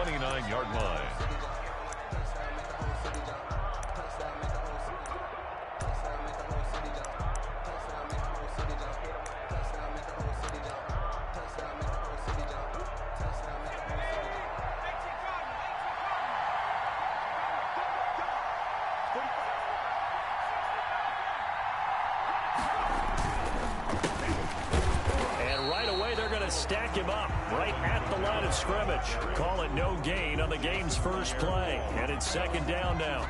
29-yard line. Stack him up right at the line of scrimmage. Call it no gain on the game's first play. And it's second down now.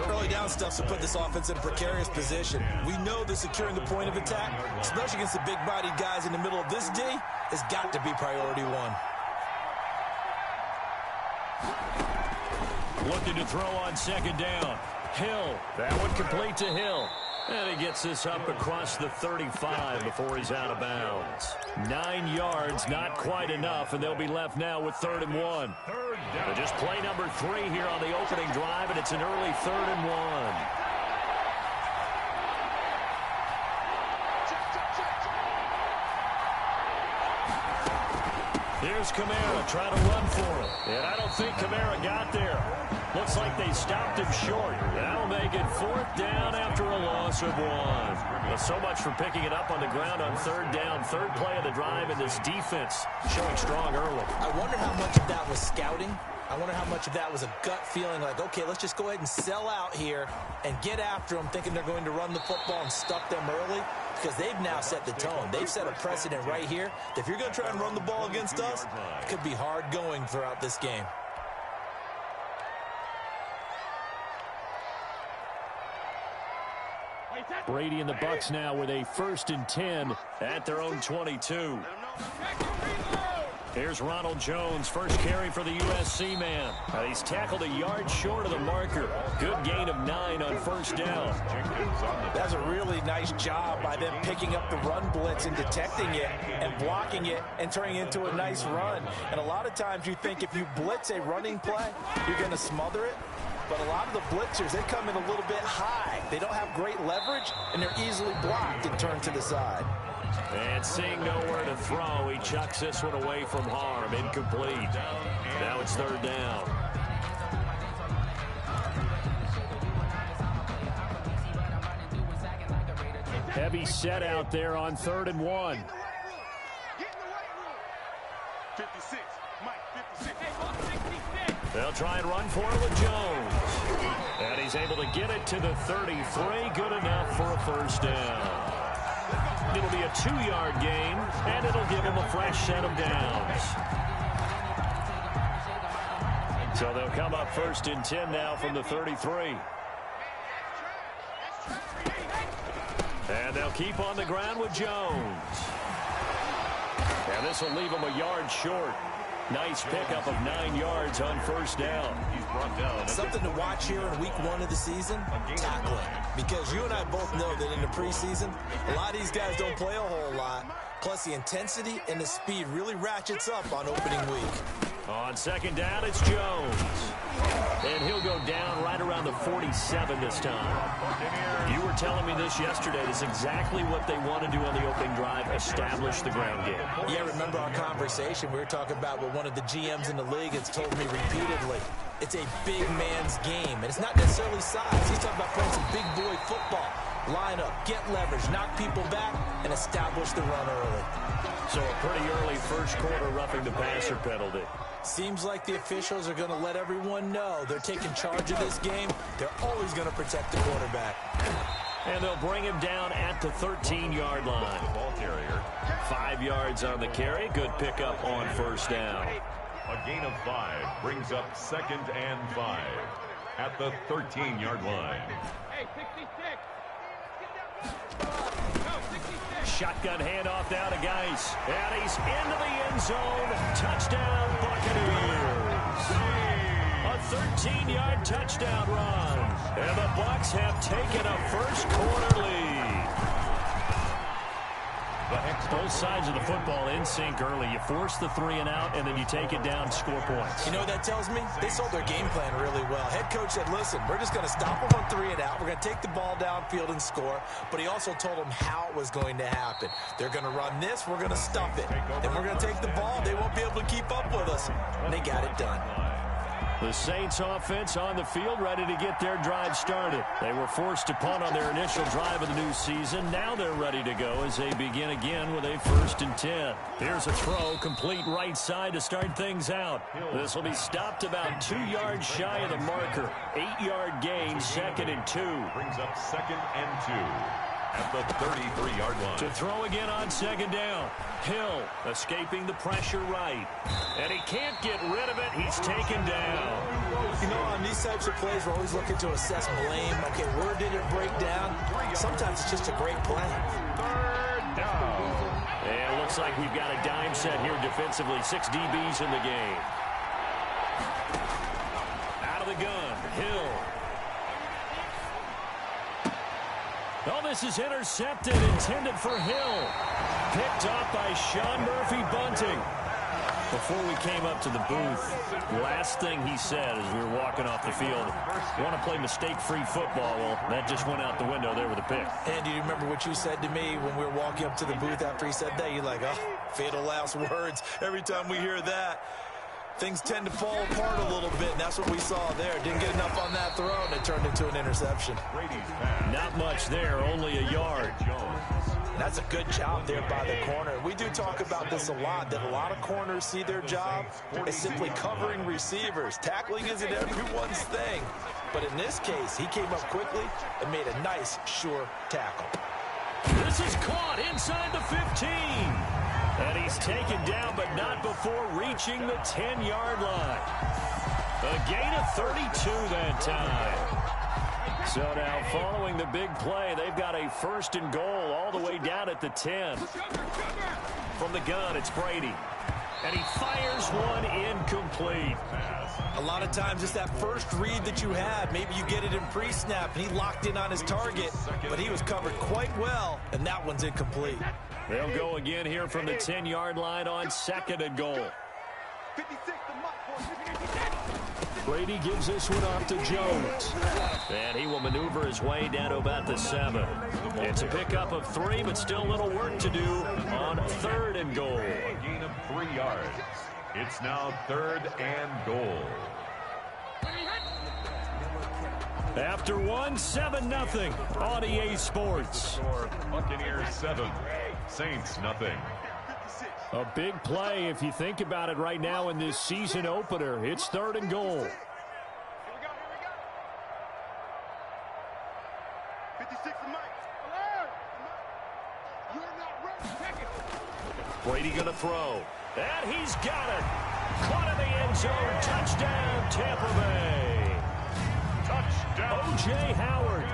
Early down stuff to put this offense in a precarious position. We know that securing the point of attack, especially against the big-bodied guys in the middle of this D, has got to be priority one. Looking to throw on second down. Hill. That one complete to Hill. And he gets this up across the 35 before he's out of bounds. 9 yards, not quite enough, and they'll be left now with 3rd and 1. They just play number 3 here on the opening drive, and it's an early 3rd and 1. Here's Kamara trying to run for him. And I don't think Kamara got there. Looks like they stopped him short. That'll make it 4th down after a loss of 1. Well, so much for picking it up on the ground on 3rd down. 3rd play of the drive, and this defense showing strong early. I wonder how much of that was scouting. I wonder how much of that was a gut feeling like, okay, let's just go ahead and sell out here and get after them, thinking they're going to run the football and stuff them early, because they've now set the tone. They've set a precedent right here that if you're going to try and run the ball against us, it could be hard going throughout this game. Brady and the Bucs now with a 1st and 10 at their own 22. Here's Ronald Jones, first carry for the USC man. He's tackled a yard short of the marker. Good gain of 9 on 1st down. That's a really nice job by them picking up the run blitz and detecting it and blocking it and turning it into a nice run. And a lot of times you think if you blitz a running play, you're going to smother it. But a lot of the blitzers, they come in a little bit high. They don't have great leverage, and they're easily blocked and turned to the side. And seeing nowhere to throw, he chucks this one away from harm. Incomplete. Now it's 3rd down. Heavy set out there on 3rd and 1. 56. Mike, 56. They'll try and run for it with Jones. And he's able to get it to the 33. Good enough for a 1st down. It'll be a 2-yard gain, and it'll give him a fresh set of downs. So they'll come up 1st and 10 now from the 33. And they'll keep on the ground with Jones. And this will leave him a yard short. Nice pickup of 9 yards on 1st down. He's brought down. Something to watch here in week 1 of the season, tackling. Because you and I both know that in the preseason, a lot of these guys don't play a whole lot. Plus, the intensity and the speed really ratchets up on opening week. On 2nd down, it's Jones. And he'll go down right around the 47 this time. You were telling me this yesterday. This is exactly what they want to do on the opening drive, establish the ground game. Yeah, remember our conversation? We were talking about what one of the GMs in the league has told me repeatedly. It's a big man's game, and it's not necessarily size. He's talking about playing some big boy football. Line up, get leverage, knock people back, and establish the run early. So a pretty early first quarter roughing the passer penalty. Seems like the officials are going to let everyone know they're taking charge of this game. They're always going to protect the quarterback. And they'll bring him down at the 13-yard line. Ball carrier. 5 yards on the carry. Good pickup on 1st down. A gain of 5 brings up 2nd and 5 at the 13-yard line. Shotgun handoff now to Geis. And he's into the end zone. Touchdown, Buccaneers. A 13-yard touchdown run. And the Bucs have taken a first quarter lead. Both sides of the football in sync early. You force the 3 and out, and then you take it down, score points. You know what that tells me? They sold their game plan really well. Head coach said, listen, we're just going to stop them on 3 and out. We're going to take the ball downfield and score. But he also told them how it was going to happen. They're going to run this. We're going to stuff it. Then we're going to take the ball. They won't be able to keep up with us. And they got it done. The Saints offense on the field, ready to get their drive started. They were forced to punt on their initial drive of the new season. Now they're ready to go as they begin again with a 1st and 10. Here's a throw, complete right side to start things out. This will be stopped about 2 yards shy of the marker. 8-yard gain, 2nd and 2. Brings up 2nd and 2. At the 33-yard line. To throw again on 2nd down. Hill escaping the pressure right. And he can't get rid of it. He's taken down. You know, on these types of plays, we're always looking to assess blame. Okay, where did it break down? Sometimes it's just a great play. 3rd down. And it looks like we've got a dime set here defensively. 6 DBs in the game. Out of the gun. Hill. Oh, this is intercepted, intended for Hill. Picked off by Sean Murphy-Bunting. Before we came up to the booth, last thing he said as we were walking off the field, want to play mistake-free football. Well, that just went out the window there with a pick. And do you remember what you said to me when we were walking up to the booth after he said that? You're like, oh, fatal last words. Every time we hear that, things tend to fall apart a little bit, and that's what we saw there. Didn't get enough on that throw, and it turned into an interception. Not much there, only a yard. That's a good job there by the corner. We do talk about this a lot, that a lot of corners see their job as simply covering receivers. Tackling isn't everyone's thing. But in this case, he came up quickly and made a nice, sure tackle. This is caught inside the 15. And he's taken down, but not before reaching the 10-yard line. A gain of 32 that time. So now, following the big play, they've got a 1st and goal all the way down at the 10. From the gun, it's Brady. And he fires one incomplete. A lot of times it's that first read that you had. Maybe you get it in pre-snap, and he locked in on his target, but he was covered quite well, and that one's incomplete. They'll go again here from the 10-yard line on 2nd and goal. Brady gives this one off to Jones. And he will maneuver his way down to about the 7. It's a pickup of 3, but still a little work to do on 3rd and goal. A gain of 3 yards. It's now 3rd and goal. After 1, 7-0 on EA Sports. Buccaneers 7, Saints nothing. A big play if you think about it right now in this season opener. It's 3rd and goal. Brady going to throw. And he's got it. Caught in the end zone. Touchdown, Tampa Bay. Touchdown. O.J. Howard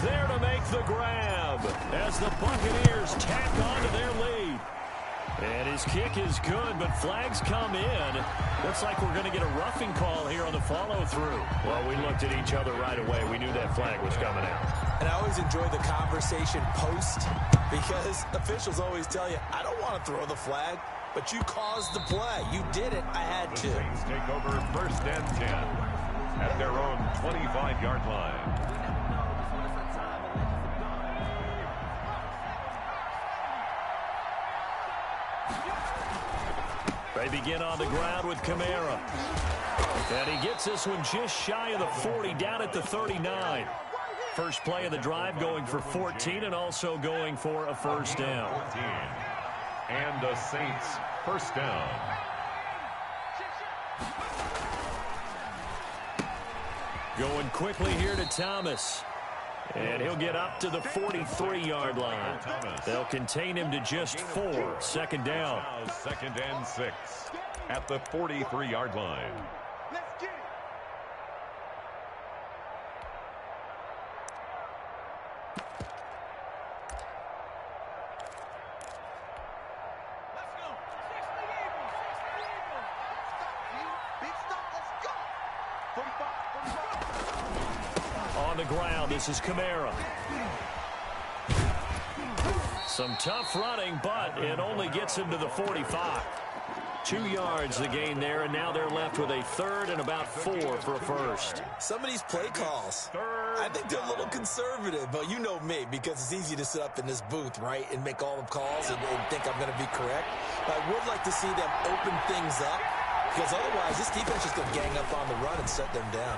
there to make the grab as the Buccaneers tack on to their lead. And his kick is good, but flags come in. Looks like we're going to get a roughing call here on the follow-through. Well, we looked at each other right away. We knew that flag was coming out. And I always enjoy the conversation post because officials always tell you, I don't want to throw the flag, but you caused the play. You did it. I had to. The Saints take over 1st and 10 at their own 25-yard line. They begin on the ground with Kamara. And he gets this one just shy of the 40, down at the 39. First play of the drive going for 14 and also going for a 1st down. 14. And the Saints 1st down. Going quickly here to Thomas. And he'll get up to the 43-yard line. They'll contain him to just 4. 2nd down. Now 2nd and 6 at the 43-yard line. On the ground, this is Kamara. Some tough running, but it only gets him to the 45. 2 yards the gain there, and now they're left with a 3rd and about 4 for a 1st. Some of these play calls, I think they're a little conservative, but you know me, because it's easy to sit up in this booth, right, and make all the calls and think I'm going to be correct. But I would like to see them open things up Because otherwise, this defense is going to gang up on the run and shut them down.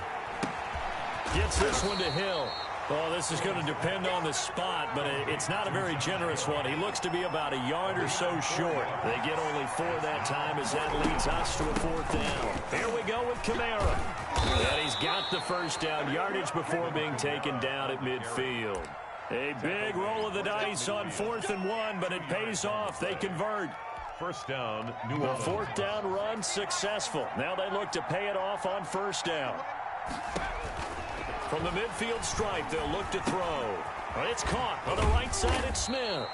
Gets this one to Hill. Oh, this is going to depend on the spot, but it's not a very generous one. He looks to be about a yard or so short. They get only 4 that time as that leads us to a 4th down. Here we go with Kamara. And he's got the first down, yardage before being taken down at midfield. A big roll of the dice on 4th and 1, but it pays off. They convert. First down, New The Orleans. 4th down run successful. Now they look to pay it off on 1st down. From the midfield stripe, they'll look to throw. But it's caught on the right side at Smith.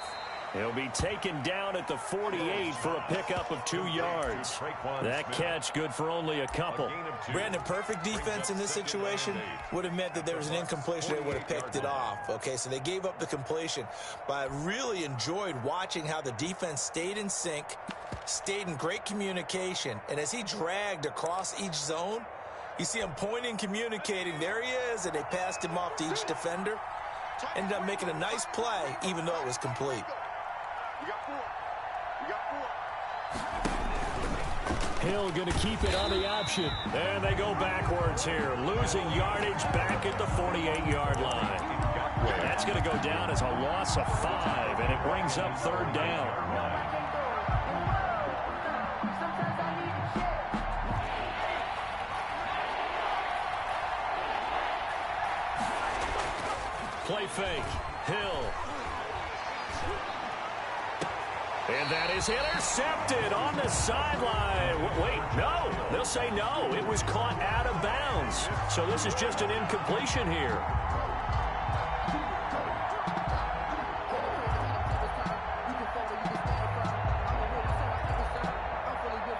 He'll be taken down at the 48 for a pickup of 2 yards. That catch good for only a couple. Brandon, perfect defense in this situation would have meant that there was an incompletion. They would have picked it off. Okay, so they gave up the completion. But I really enjoyed watching how the defense stayed in sync, stayed in great communication. And as he dragged across each zone, you see him pointing, communicating. There he is, and they passed him off to each defender. Ended up making a nice play, even though it was complete. Hill going to keep it on the option. And they go backwards here, losing yardage back at the 48-yard line. That's going to go down as a loss of 5, and it brings up 3rd down. Play fake. Hill. And that is intercepted on the sideline. Wait, no. They'll say no. It was caught out of bounds. So this is just an incompletion here.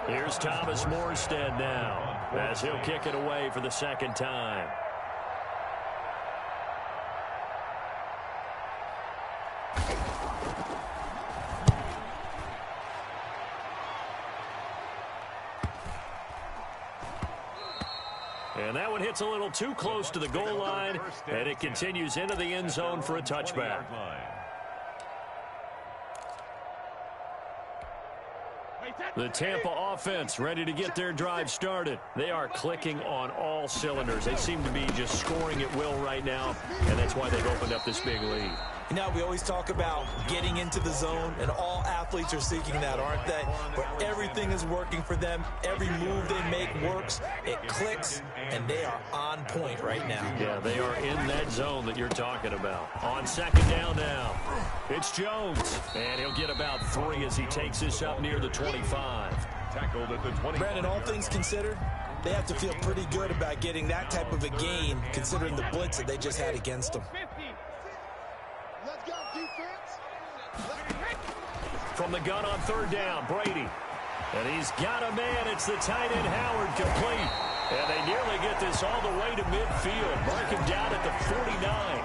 Here's Thomas Morstead now, as he'll kick it away for the 2nd time. And that one hits a little too close to the goal line, and it continues into the end zone for a touchback. The Tampa offense ready to get their drive started. They are clicking on all cylinders. They seem to be just scoring at will right now, and that's why they've opened up this big lead. You know, we always talk about getting into the zone, and all athletes are seeking that, aren't they? Where everything is working for them. Every move they make works. It clicks, and they are on point right now. Yeah, they are in that zone that you're talking about. On 2nd down now, it's Jones, and he'll get about 3 as he takes this up near the 25. Tackled at the 20. Brandon, all things considered, they have to feel pretty good about getting that type of a gain, considering the blitz that they just had against them. From the gun on 3rd down, Brady. And he's got a man. It's the tight end, Howard, complete. And they nearly get this all the way to midfield. Mark him down at the 49.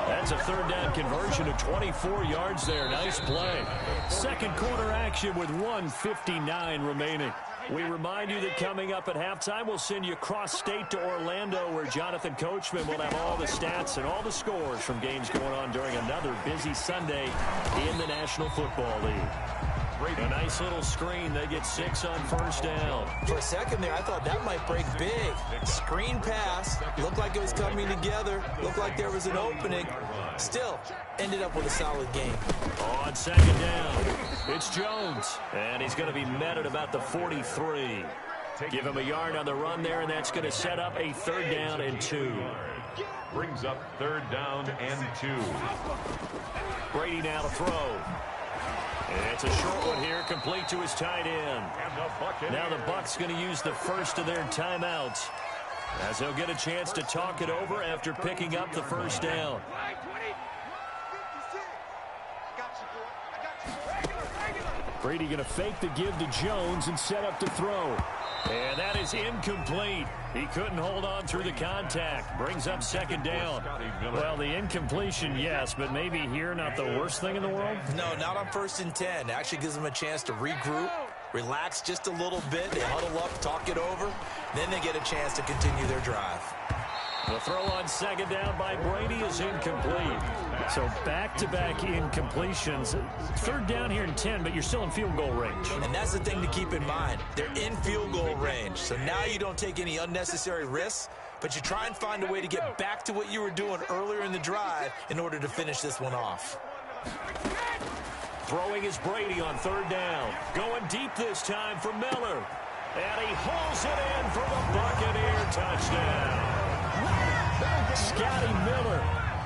That's a 3rd down conversion of 24 yards there. Nice play. 2nd quarter action with 1:59 remaining. We remind you that coming up at halftime, we'll send you cross-state to Orlando, where Jonathan Coachman will have all the stats and all the scores from games going on during another busy Sunday in the National Football League. A nice little screen. They get 6 on 1st down. For a second there, I thought that might break big. Screen pass. Looked like it was coming together. Looked like there was an opening. Still, ended up with a solid game. On 2nd down, it's Jones. And he's going to be met at about the 43. Give him a yard on the run there, and that's going to set up a 3rd down and 2. Brings up 3rd down and 2. Brady now to throw. And it's a short one here, complete to his tight end. Now the Bucs going to use the first of their timeouts, as they'll get a chance to talk it over after picking up the 1st down. Brady going to fake the give to Jones and set up to throw. And that is incomplete. He couldn't hold on through the contact. Brings up 2nd down. Well, the incompletion, yes, but maybe here not the worst thing in the world? No, not on 1st and 10. Actually gives them a chance to regroup, relax just a little bit. They huddle up, talk it over. Then they get a chance to continue their drive. The throw on second down by Brady is incomplete. So back-to-back incompletions. Third down here and 10, but you're still in field goal range. And that's the thing to keep in mind. They're in field goal range. So now you don't take any unnecessary risks, but you try and find a way to get back to what you were doing earlier in the drive in order to finish this one off. Throwing is Brady on third down. Going deep this time for Miller. And he hauls it in for the Buccaneer touchdown. Scotty Miller,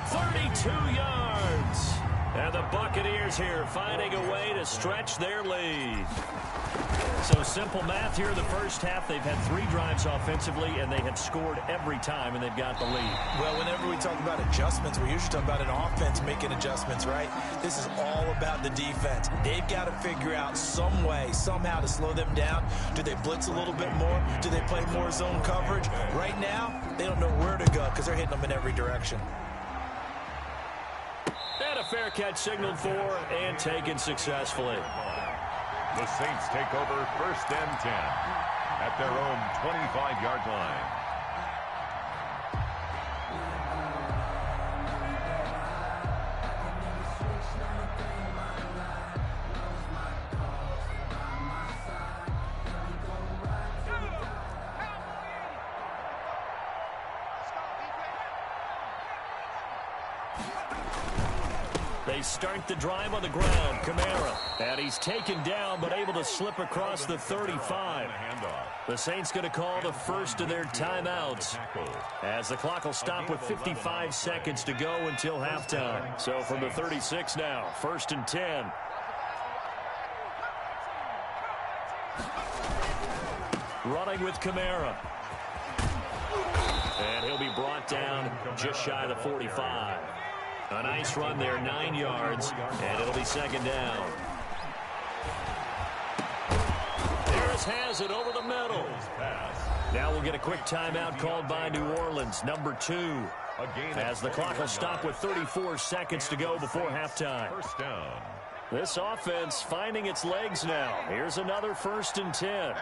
32 yards. And the Buccaneers here finding a way to stretch their lead. So simple math here in the first half. They've had 3 drives offensively, and they have scored every time, and they've got the lead. Well, whenever we talk about adjustments, we usually talk about an offense making adjustments, right? This is all about the defense. They've got to figure out some way, somehow to slow them down. Do they blitz a little bit more? Do they play more zone coverage? Right now, they don't know where to go because they're hitting them in every direction. And a fair catch signaled for and taken successfully. The Saints take over 1st and 10 at their own 25-yard line. They start the drive on the ground. Kamara. And he's taken down, but able to slip across the 35. The Saints going to call the first of their timeouts, as the clock will stop with 55 seconds to go until halftime. So from the 36 now, 1st and 10. Running with Kamara. And he'll be brought down just shy of the 45. A nice run there, 9 yards, and it'll be second down. Harris has it over the middle. Now we'll get a quick timeout called by New Orleans, number 2, as the clock will stop with 34 seconds to go before halftime. First down. This offense finding its legs now. Here's another 1st and 10.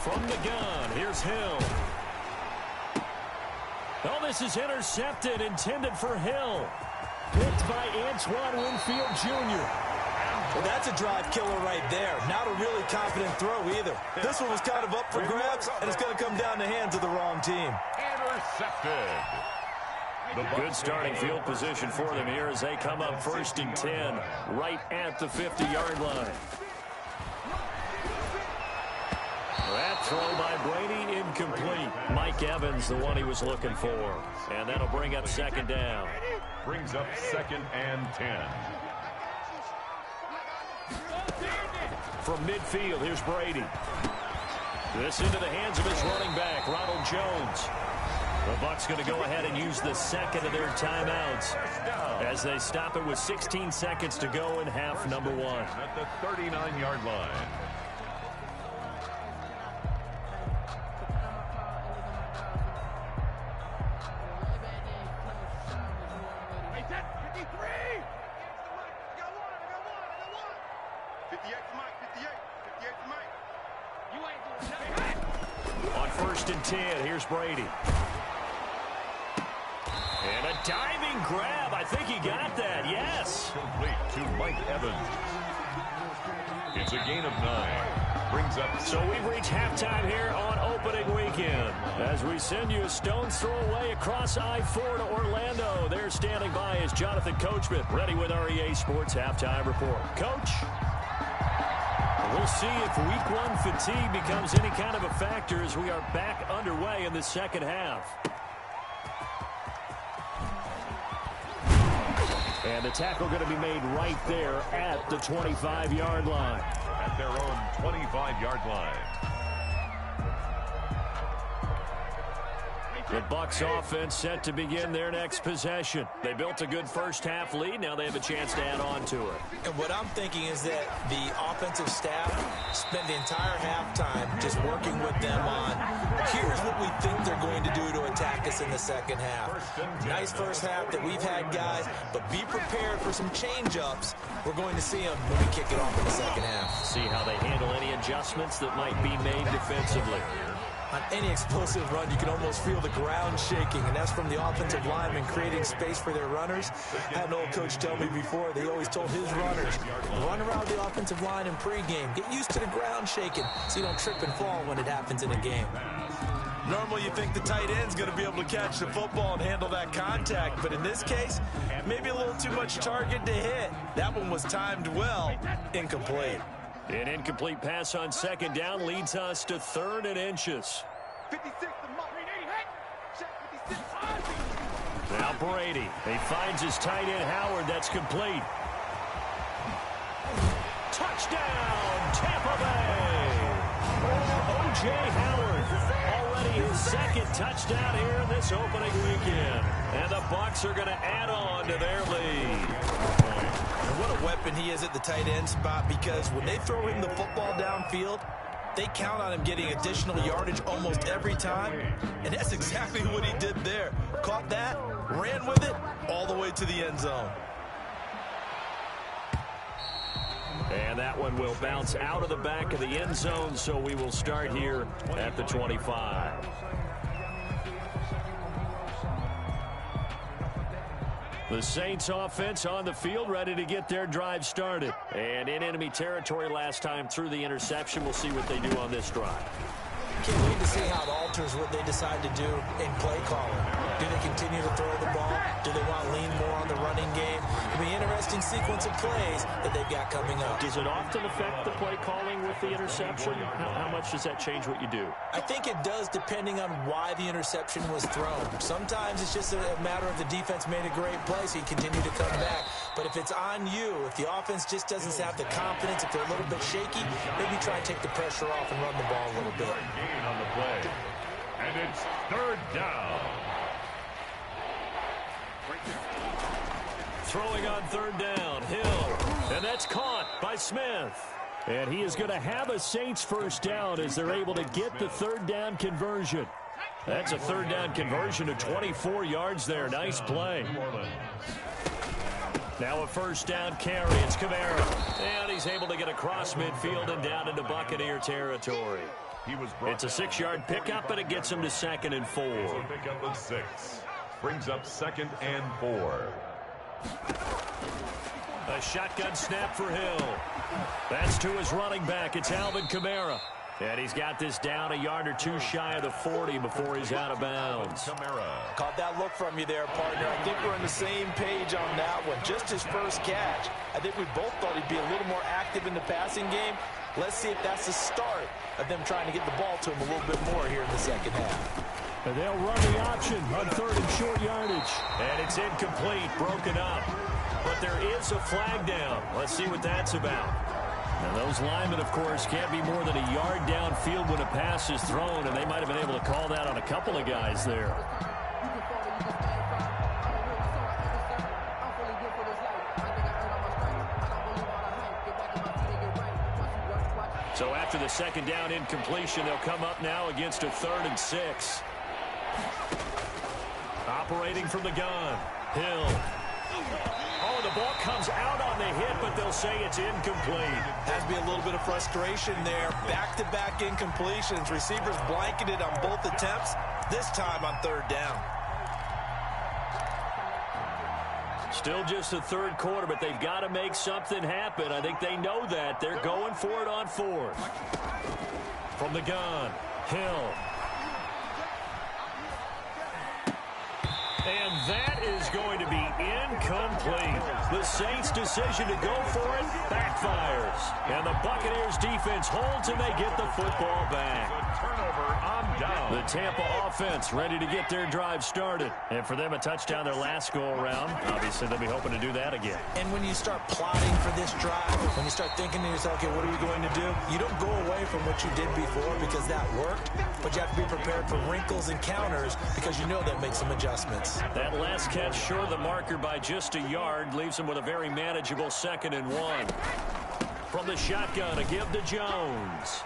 From the gun, here's Hill. Oh, this is intercepted, intended for Hill. Picked by Antoine Winfield Jr. Well, that's a drive killer right there. Not a really confident throw either. This one was kind of up for grabs, and it's going to come down the hands of the wrong team. Intercepted. Good starting field position for them here as they come up 1st and 10, right at the 50-yard line. That throw by Brady incomplete. Mike Evans, the one he was looking for. And that'll bring up second down. Brings up 2nd and 10. From midfield, here's Brady. This into the hands of his running back, Ronald Jones. The Bucs going to go ahead and use the second of their timeouts as they stop it with 16 seconds to go in half number 1. At the 39-yard line. On 1st and 10, here's Brady. And a diving grab. I think he got that, yes. Complete to Mike Evans. It's a gain of 9. Brings up. So we've reached halftime here on opening weekend. As we send you a stone's throw away across I-4 to Orlando. There standing by is Jonathan Coachman, ready with our EA Sports Halftime Report. Coach? We'll see if week 1 fatigue becomes any kind of a factor as we are back underway in the second half. And the tackle going to be made right there at the 25-yard line. At their own 25-yard line. The Bucs offense set to begin their next possession. They built a good first-half lead. Now they have a chance to add on to it. And what I'm thinking is that the offensive staff spent the entire halftime just working with them on, here's what we think they're going to do to attack us in the second half. Nice first half that we've had, guys, but be prepared for some change-ups. We're going to see them when we kick it off in the second half. See how they handle any adjustments that might be made defensively. On any explosive run, you can almost feel the ground shaking, and that's from the offensive linemen creating space for their runners. I had an old coach tell me before, they always told his runners, run around the offensive line in pregame. Get used to the ground shaking so you don't trip and fall when it happens in a game. Normally you think the tight end's going to be able to catch the football and handle that contact, but in this case, maybe a little too much target to hit. That one was timed well, incomplete. An incomplete pass on second down leads us to 3rd and inches. Now Brady. He finds his tight end Howard. That's complete. Touchdown, Tampa Bay. O.J. Howard. Already his second touchdown here in this opening weekend. And the Bucs are going to add on to their lead. What a weapon he is at the tight end spot, because when they throw him the football downfield, they count on him getting additional yardage almost every time, and that's exactly what he did there. Caught that, ran with it, all the way to the end zone. And that one will bounce out of the back of the end zone, so we will start here at the 25. The Saints offense on the field, ready to get their drive started. And in enemy territory last time through the interception. We'll see what they do on this drive. Can't wait to see how it alters what they decide to do in play calling. Do they continue to throw the ball? Do they want to lean more on the running game? It'll be an interesting sequence of plays that they've got coming up. Does it often affect the play calling with the interception? How much does that change what you do? I think it does, depending on why the interception was thrown. Sometimes it's just a matter of the defense made a great play, so you continue to come back. But if it's on you, if the offense just doesn't have the confidence, if they're a little bit shaky, maybe try and take the pressure off and run the ball a little bit. On the play. And it's 3rd down. Throwing on 3rd down, Hill. And that's caught by Smith. And he is going to have a Saints first down as they're able to get the 3rd down conversion. That's a 3rd down conversion of 24 yards there. Nice play. Now a first down carry. It's Kamara. And he's able to get across midfield and down into Buccaneer territory. It's a 6-yard pickup, but it gets him to 2nd and 4. Pickup of 6. Brings up 2nd and 4. A shotgun snap for Hill. That's to his running back. It's Alvin Kamara. And he's got this down a yard or two shy of the 40 before he's out of bounds. Caught that look from you there, partner. I think we're on the same page on that one. Just his first catch. I think we both thought he'd be a little more active in the passing game. Let's see if that's the start of them trying to get the ball to him a little bit more here in the second half. And they'll run the option on 3rd and short yardage. And it's incomplete, broken up. But there is a flag down. Let's see what that's about. And those linemen, of course, can't be more than a yard downfield when a pass is thrown, and they might have been able to call that on a couple of guys there. So after the second down incompletion, they'll come up now against a 3rd and 6. Operating from the gun, Hill. Oh, the ball comes out on the hit, but they'll say it's incomplete. Has to be a little bit of frustration there. Back-to-back incompletions. Receivers blanketed on both attempts, this time on 3rd down. Still just the 3rd quarter, but they've got to make something happen. I think they know that. They're going for it on 4th. From the gun, Hill. And that is going to be incomplete. The Saints' decision to go for it backfires. And the Buccaneers defense holds and they get the football back. Turnover on down. The Tampa offense ready to get their drive started. And for them, a touchdown their last go-around. Obviously, they'll be hoping to do that again. And when you start plotting for this drive, when you start thinking to yourself, okay, what are we going to do? You don't go away from what you did before because that worked, but you have to be prepared for wrinkles and counters because you know that makes some adjustments. That last catch short of the marker by just a yard leaves him with a very manageable 2nd and 1. From the shotgun, a give to Jones.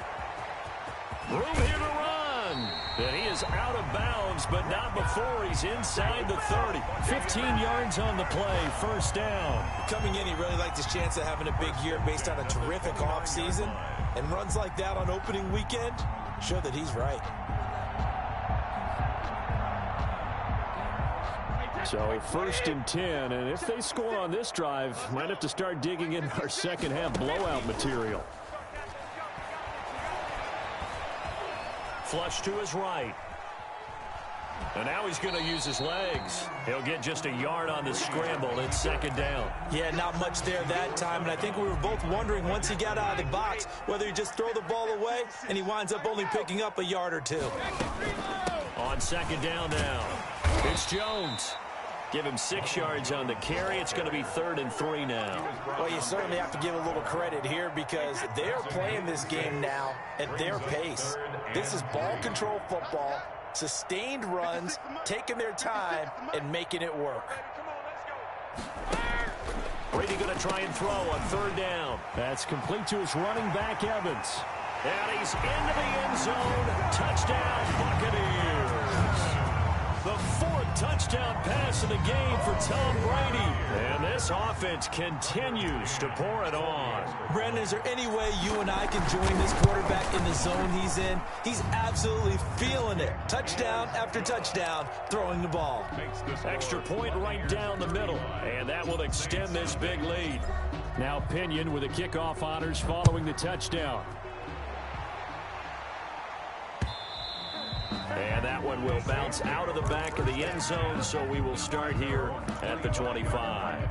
Room here to run. And he is out of bounds, but not before he's inside the 30. 15 yards on the play, 1st down. Coming in, he really liked his chance of having a big year based on a terrific offseason. And runs like that on opening weekend show that he's right. So 1st and 10, and if they score on this drive, might have to start digging in our second half blowout material. Flush to his right. And now he's going to use his legs. He'll get just a yard on the scramble. It's 2nd down. Yeah, not much there that time. And I think we were both wondering once he got out of the box whether he just throw the ball away and he winds up only picking up a yard or 2. On 2nd down now. It's Jones. Give him 6 yards on the carry. It's going to be 3rd and 3 now. Well, you certainly have to give a little credit here because they're playing this game now at their pace. This is ball control football, sustained runs, taking their time, and making it work. Brady going to try and throw on 3rd down. That's complete to his running back, Evans. And he's into the end zone. Touchdown, Buccaneers. The 4th touchdown pass of the game for Tom Brady. And this offense continues to pour it on. Brandon, is there any way you and I can join this quarterback in the zone he's in? He's absolutely feeling it. Touchdown after touchdown, throwing the ball. Extra point right down the middle. And that will extend this big lead. Now Pinion with the kickoff honors following the touchdown. And that one will bounce out of the back of the end zone, so we will start here at the 25.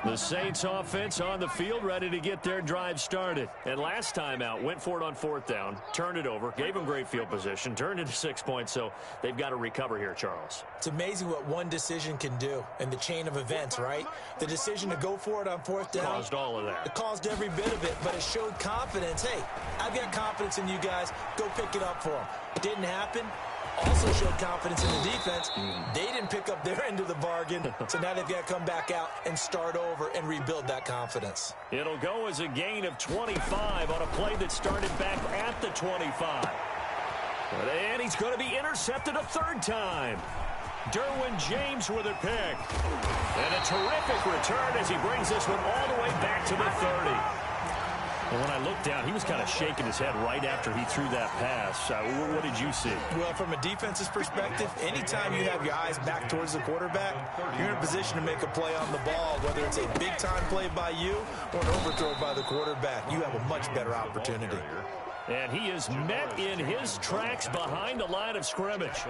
The Saints offense on the field ready to get their drive started. And last time out, went for it on 4th down, turned it over, gave them great field position, turned into 6 points, so they've got to recover here, Charles. It's amazing what one decision can do in the chain of events, right? The decision to go for it on 4th down. Caused all of that. It caused every bit of it, but it showed confidence. Hey, I've got confidence in you guys. Go pick it up for them. Didn't happen. Also showed confidence in the defense. They didn't pick up their end of the bargain, so now they've got to come back out and start over and rebuild that confidence. It'll go as a gain of 25 on a play that started back at the 25. And he's going to be intercepted a 3rd time. Derwin James with a pick. And a terrific return as he brings this one all the way back to the 30. And when I looked down, he was kind of shaking his head right after he threw that pass. What did you see? Well, from a defense's perspective, anytime you have your eyes back towards the quarterback, you're in a position to make a play on the ball, whether it's a big-time play by you or an overthrow by the quarterback. You have a much better opportunity. And he is met in his tracks behind the line of scrimmage.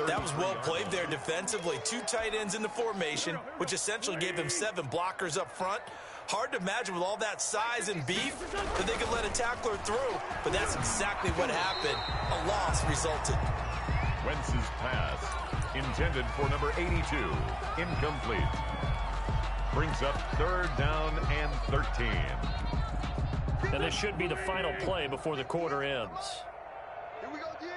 That was well played there defensively. 2 tight ends in the formation, which essentially gave him 7 blockers up front. Hard to imagine with all that size and beef that they could let a tackler through. But that's exactly what happened. A loss resulted. Wentz's pass, intended for number 82, incomplete. Brings up 3rd down and 13. And this should be the final play before the quarter ends. Here we go, G.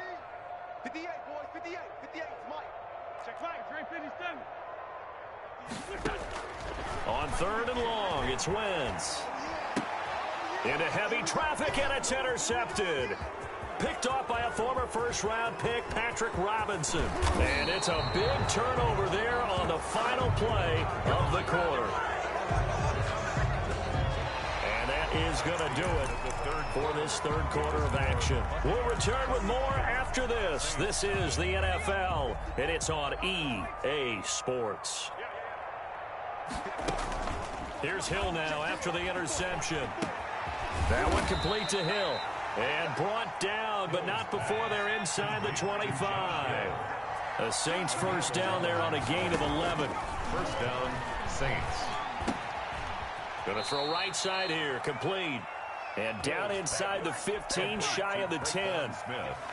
58, boys, 58, 58, Mike. Check back, 350, On 3rd and long, it's Wentz. Into heavy traffic, and it's intercepted. Picked off by a former first-round pick, Patrick Robinson. And it's a big turnover there on the final play of the quarter. And that is going to do it for this 3rd quarter of action. We'll return with more after this. This is the NFL, and it's on EA Sports. Here's Hill now after the interception. That one complete to Hill. And brought down, but not before they're inside the 25. The Saints first down there on a gain of 11. First down, Saints. Going to throw right side here, complete. And down inside the 15, shy of the 10.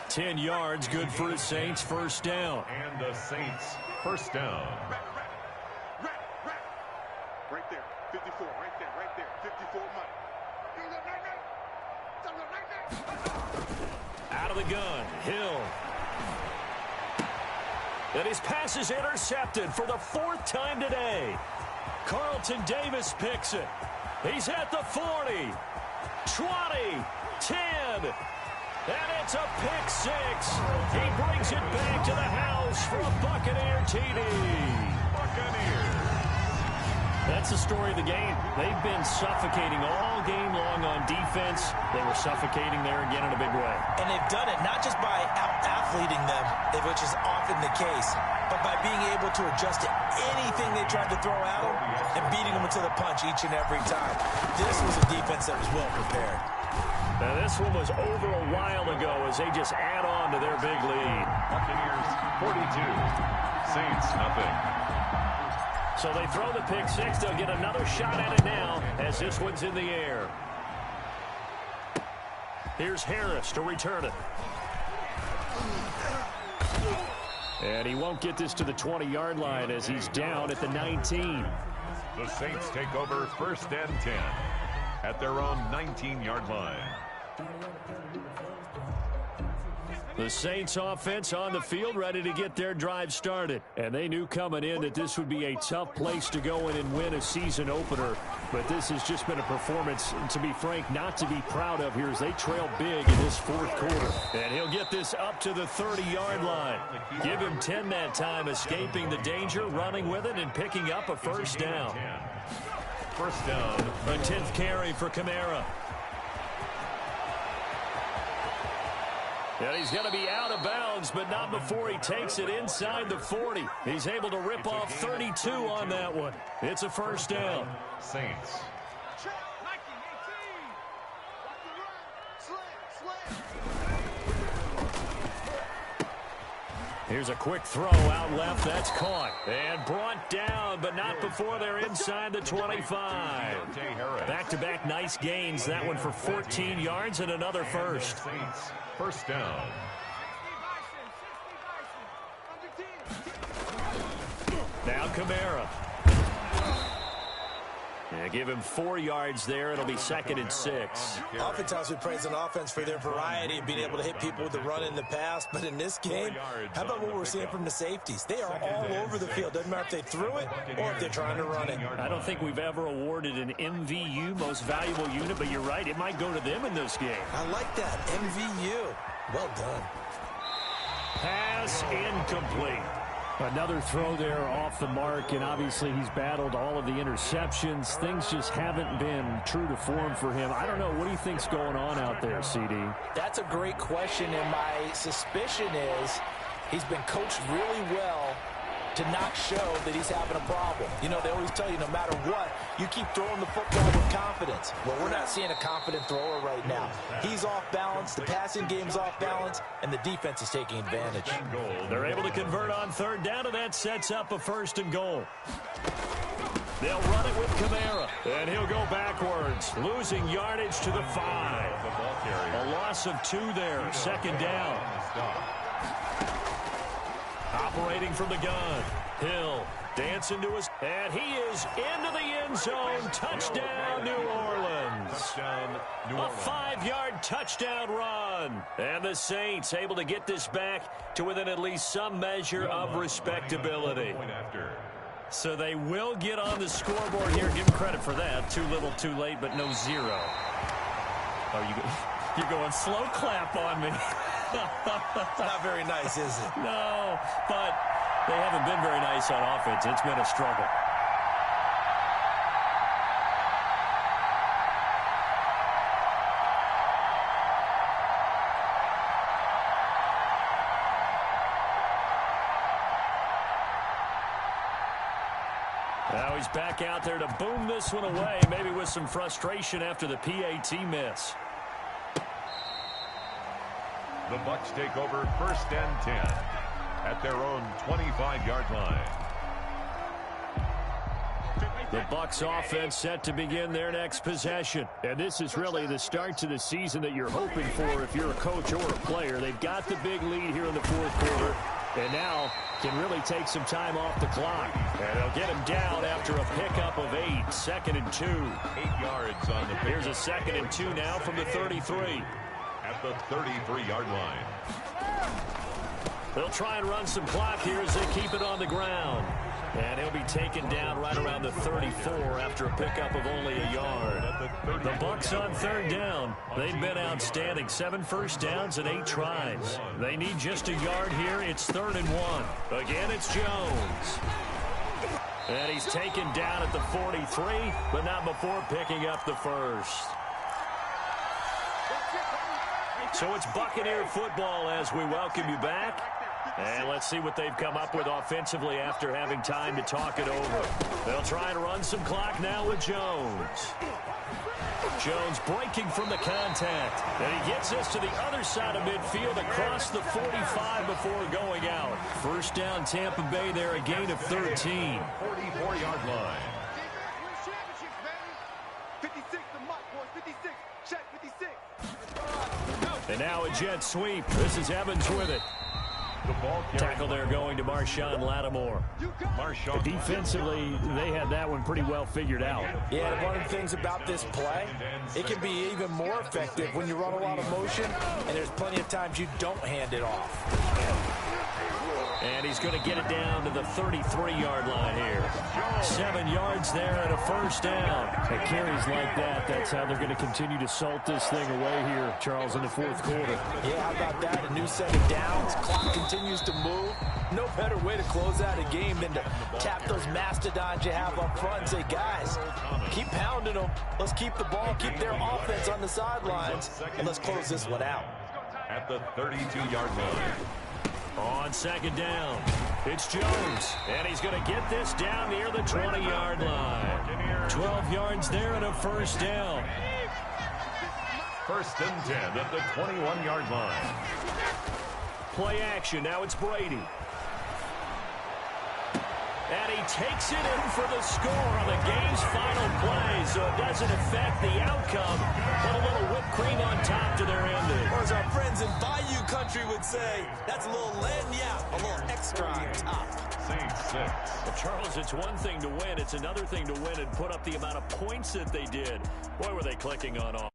10 yards, good for the Saints, first down. And the Saints, first down. Right there, 54, right there, 54 money. Out of the gun, Hill. And his pass is intercepted for the fourth time today. Carlton Davis picks it. He's at the 40, 20, 10, and it's a pick six. He brings it back to the house for a Buccaneer TD. Buccaneers. That's the story of the game. They've been suffocating all game long on defense. They were suffocating there again in a big way. And they've done it not just by out-athleting them, which is often the case, but by being able to adjust to anything they tried to throw at them and beating them into the punch each and every time. This was a defense that was well prepared. Now, this one was over a while ago as they just add on to their big lead. Buccaneers 42, Saints nothing. So they throw the pick six. They'll get another shot at it now as this one's in the air. Here's Harris to return it. And he won't get this to the 20-yard line as he's down at the 19. The Saints take over first and 10 at their own 19-yard line. The Saints offense on the field ready to get their drive started. And they knew coming in that this would be a tough place to go in and win a season opener. But this has just been a performance, to be frank, not to be proud of here as they trail big in this fourth quarter. And he'll get this up to the 30-yard line. Give him 10 that time, escaping the danger, running with it, and picking up a first down. First down. A 10th carry for Kamara. And he's going to be out of bounds, but not before he takes it inside the 40. He's able to rip off 32 on that one. It's a first down. Saints. Here's a quick throw out left. That's caught. And brought down, but not before they're inside the 25. Back-to-back nice gains. That one for 14 yards and another first. Saints, first down. Now Kamara. Yeah, give him 4 yards there. It'll be second and 6. Oftentimes we praise an offense for their variety of being able to hit people with the run in the pass. But in this game, how about what we're seeing from the safeties? They are all over the field. Doesn't matter if they threw it or if they're trying to run it. I don't think we've ever awarded an MVU, most valuable unit, but you're right. It might go to them in this game. I like that. MVU. Well done. Pass incomplete. Another throw there off the mark, and obviously he's battled all of the interceptions. Things just haven't been true to form for him. I don't know. What do you think's going on out there, CD? That's a great question, and my suspicion is he's been coached really well to not show that he's having a problem. You know, they always tell you no matter what, you keep throwing the football with confidence. Well, we're not seeing a confident thrower right now. He's off balance, the passing game's off balance, and the defense is taking advantage. They're able to convert on third down, and that sets up a first and goal. They'll run it with Kamara, and he'll go backwards, losing yardage to the 5. A loss of 2 there, second down. Operating from the gun, Hill dancing to his, and he is into the end zone. Touchdown, New Orleans. A 5-yard touchdown run. And the Saints able to get this back to within at least some measure of respectability. So they will get on the scoreboard here. Give them credit for that. Too little, too late, but no 0. Oh, you're going slow clap on me. It's not very nice, is it? No, but they haven't been very nice on offense. It's been a struggle. Now he's back out there to boom this one away, maybe with some frustration after the PAT miss. The Bucs take over 1st and 10 at their own 25-yard line. The Bucs offense set to begin their next possession. And this is really the start to the season that you're hoping for if you're a coach or a player. They've got the big lead here in the 4th quarter. And now can really take some time off the clock. And they'll get him down after a pickup of 8. 2nd and 2. 8 yards on the pickup. Here's a 2nd and 2 now from the 33. At the 33-yard line. They'll try and run some clock here as they keep it on the ground. And he'll be taken down right around the 34 after a pickup of only a yard. The Bucs on 3rd down. They've been outstanding. 7 first downs and 8 tries. They need just a yard here. It's 3rd and 1. Again, it's Jones. And he's taken down at the 43, but not before picking up the first. So it's Buccaneer football as we welcome you back. And let's see what they've come up with offensively after having time to talk it over. They'll try and run some clock now with Jones. Jones breaking from the contact. And he gets us to the other side of midfield across the 45 before going out. 1st down Tampa Bay there, a gain of 13. 44-yard line. 56 the mark, boys. 56. Check 56. And now a jet sweep. This is Evans with it. The ball Tackle there going to Marshawn Lattimore. Defensively, they had that one pretty well figured out. Yeah, and one of the things about this play, it can be even more effective when you run a lot of motion, and there's plenty of times you don't hand it off. And he's going to get it down to the 33-yard line here. 7 yards there and a 1st down. And carries like that, that's how they're going to continue to salt this thing away here, Charles, in the 4th quarter. Yeah, how about that? A new set of downs. Clock continues to move. No better way to close out a game than to tap those mastodons you have up front and say, guys, keep pounding them. Let's keep the ball, keep their offense on the sidelines, and let's close this one out. At the 32-yard line. On 2nd down, it's Jones, and he's going to get this down near the 20-yard line. 12 yards there and a 1st down. 1st and 10 at the 21-yard line. Play action, now it's Brady. And he takes it in for the score on the game's final play, so it doesn't affect the outcome, but a little whipped cream on top to their ending. Or as our friends in Bayou Country would say, that's a little lagniappe, a little extra on top. Well, Charles, it's one thing to win. It's another thing to win and put up the amount of points that they did. Boy, were they clicking on all.